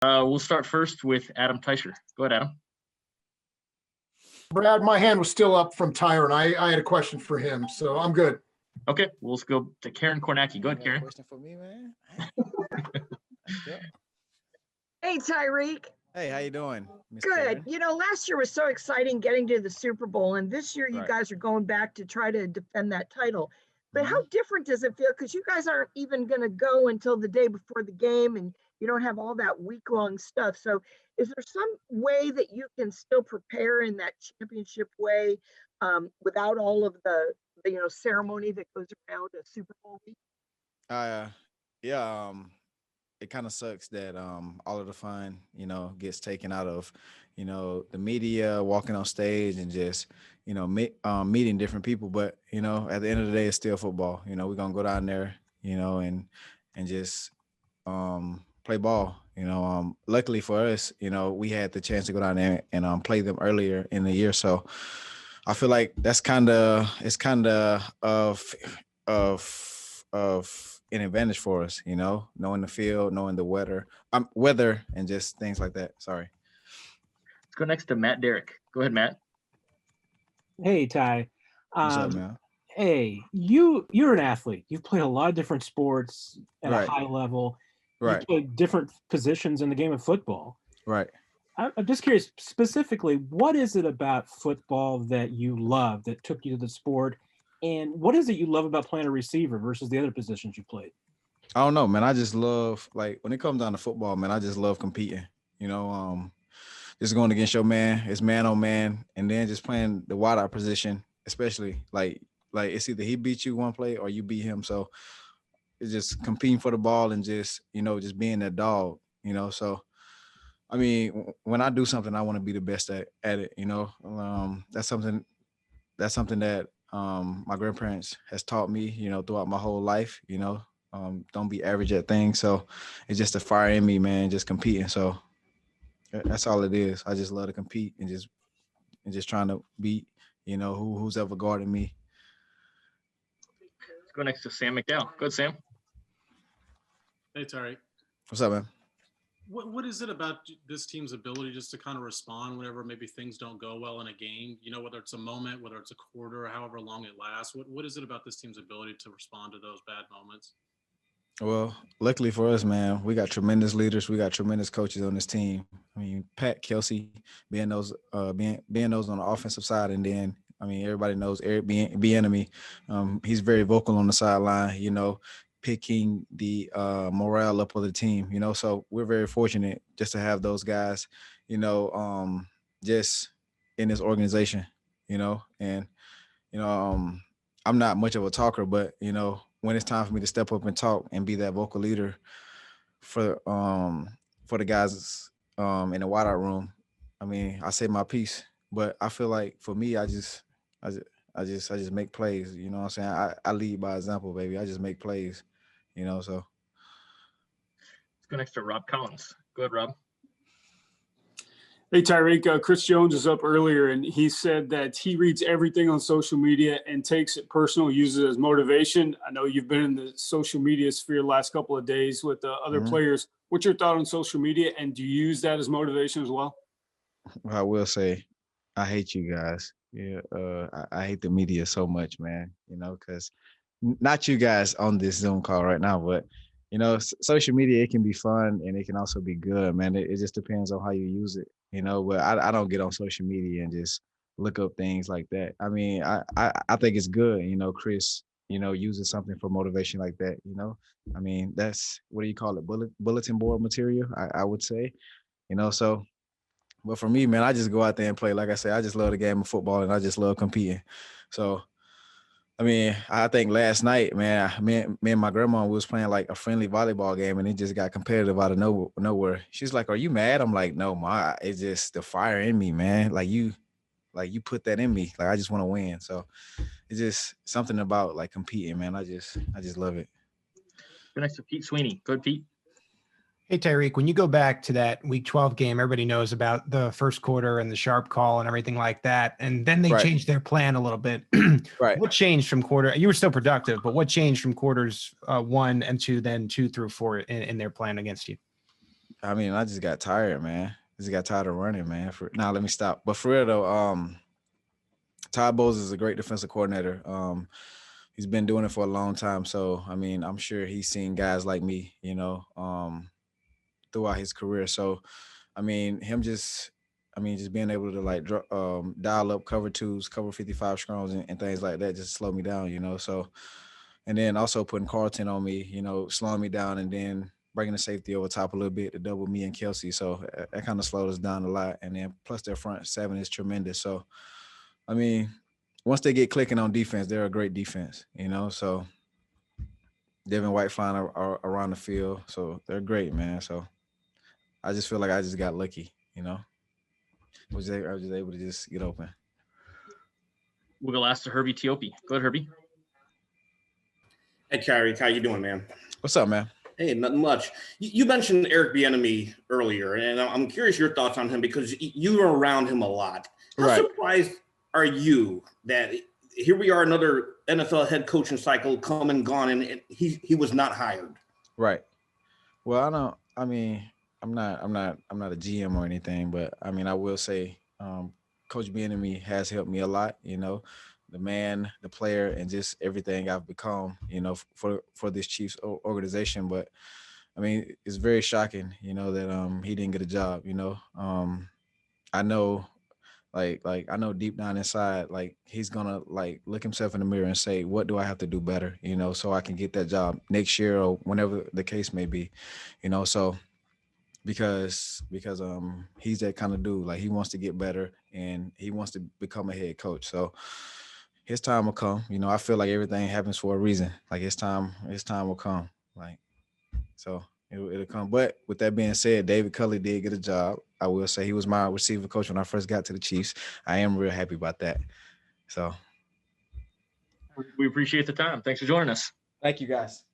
We'll start first with Adam Teicher. Go ahead, Adam. Brad, my hand was still up from Tyron. I had a question for him, so I'm good. Okay, we'll go to Karen Kornacki. Go ahead, Karen. Question for me, man. Hey, Tyreek. Hey, how you doing? Miss Good. Karen? Last year was so exciting getting to the Super Bowl, and this year you Right. guys are going back to try to defend that title. But how different does it feel? Because you guys aren't even going to go until the day before the game, and you don't have all that week-long stuff. So is there some way that you can still prepare in that championship way without all of the ceremony that goes around a Super Bowl week? Yeah. It kind of sucks that all of the fun, gets taken out of, the media walking on stage and just, meeting different people. But, at the end of the day, it's still football. We're going to go down there, and just play ball. Luckily for us, we had the chance to go down there and play them earlier in the year. So I feel like it's kind of an advantage for us, knowing the field, knowing the weather, and just things like that. Sorry. Let's go next to Matt Derrick. Go ahead, Matt. Hey, Ty. What's up, man? Hey, you're an athlete. You've played a lot of different sports at Right. a high level. Right. You played different positions in the game of football. Right. I'm just curious, specifically, what is it about football that you love that took you to the sport? And what is it you love about playing a receiver versus the other positions you played? I don't know, man. I just love, when it comes down to football, man, I just love competing, just going against your man, it's man on man, and then just playing the wideout position, especially like it's either he beat you one play or you beat him. So it's just competing for the ball and just, just being that dog, so I mean, when I do something, I want to be the best at it, that's something that my grandparents has taught me, throughout my whole life, don't be average at things. So it's just a fire in me, man, just competing. So that's all it is. I just love to compete and just trying to beat, who's ever guarding me. Let's go next to Sam McDowell. Go ahead, Sam. Hey, Tyreek. What's up, man? What is it about this team's ability just to kind of respond whenever maybe things don't go well in a game? Whether it's a moment, whether it's a quarter, or however long it lasts. What is it about this team's ability to respond to those bad moments? Well, luckily for us, man, we got tremendous leaders. We got tremendous coaches on this team. I mean, Pat, Kelsey, being those on the offensive side, and then everybody knows Eric Bieniemy. He's very vocal on the sideline. Picking the morale up of the team, so we're very fortunate just to have those guys, just in this organization, and, I'm not much of a talker, but, when it's time for me to step up and talk and be that vocal leader for the guys in the wideout room, I say my piece, but I feel like for me, I just make plays, what I'm saying? I lead by example, baby. I just make plays. So let's go next to Rob Collins. Go ahead, Rob. Hey, Tyreek. Chris Jones is up earlier, and he said that he reads everything on social media and takes it personal, uses it as motivation. I know you've been in the social media sphere the last couple of days with other players. What's your thought on social media, and do you use that as motivation as well? I will say I hate you guys. Yeah, I hate the media so much, man, because not you guys on this Zoom call right now, but, social media, it can be fun and it can also be good, man. It just depends on how you use it, but I don't get on social media and just look up things like that. I think it's good, Chris, using something for motivation like that, that's, what do you call it? Bulletin board material, I would say, so. But for me, man, I just go out there and play. Like I said, I just love the game of football and I just love competing. So, I think last night, man, me and my grandma was playing like a friendly volleyball game and it just got competitive out of nowhere. She's like, "Are you mad?" I'm like, "No, Ma, it's just the fire in me, man. Like you put that in me. Like I just want to win." So it's just something about like competing, man. I just love it. Go next to Pete Sweeney. Go ahead, Pete. Hey, Tyreek, when you go back to that Week 12 game, everybody knows about the first quarter and the sharp call and everything like that. And then they changed their plan a little bit. Right. What changed from quarter? You were still productive, but what changed from quarters 1 and 2, then 2 through 4 in their plan against you? I mean, I just got tired, man. Just got tired of running, man. Now let me stop. But for real though, Todd Bowles is a great defensive coordinator. He's been doing it for a long time. So I mean, I'm sure he's seen guys like me, throughout his career. So I mean, just being able to like dial up cover twos, cover 55 scrums and things like that just slow me down, So, and then also putting Carlton on me, slowing me down and then bringing the safety over top a little bit to double me and Kelsey. So that kind of slowed us down a lot. And then plus their front seven is tremendous. So, I mean, once they get clicking on defense, they're a great defense, So Devin White flying around the field. So they're great, man. So I just feel like I just got lucky, I was just able to just get open. We'll go last to Herbie Teope. Go ahead, Herbie. Hey, Tyreek, how you doing, man? What's up, man? Hey, nothing much. You mentioned Eric Bieniemy earlier, and I'm curious your thoughts on him because you were around him a lot. How surprised are you that here we are, another NFL head coaching cycle come and gone, and he was not hired? Right. Well, I'm not a GM or anything, but I mean, I will say, Coach Bieniemy has helped me a lot, the man, the player, and just everything I've become, for this Chiefs organization. But I mean, it's very shocking, that he didn't get a job. I know, I know deep down inside, like he's gonna like look himself in the mirror and say, what do I have to do better, so I can get that job next year or whenever the case may be, so. Because he's that kind of dude. Like he wants to get better and he wants to become a head coach. So his time will come. I feel like everything happens for a reason. Like his time will come. Like so it'll come. But with that being said, David Culley did get a job. I will say he was my receiver coach when I first got to the Chiefs. I am real happy about that. So we appreciate the time. Thanks for joining us. Thank you guys.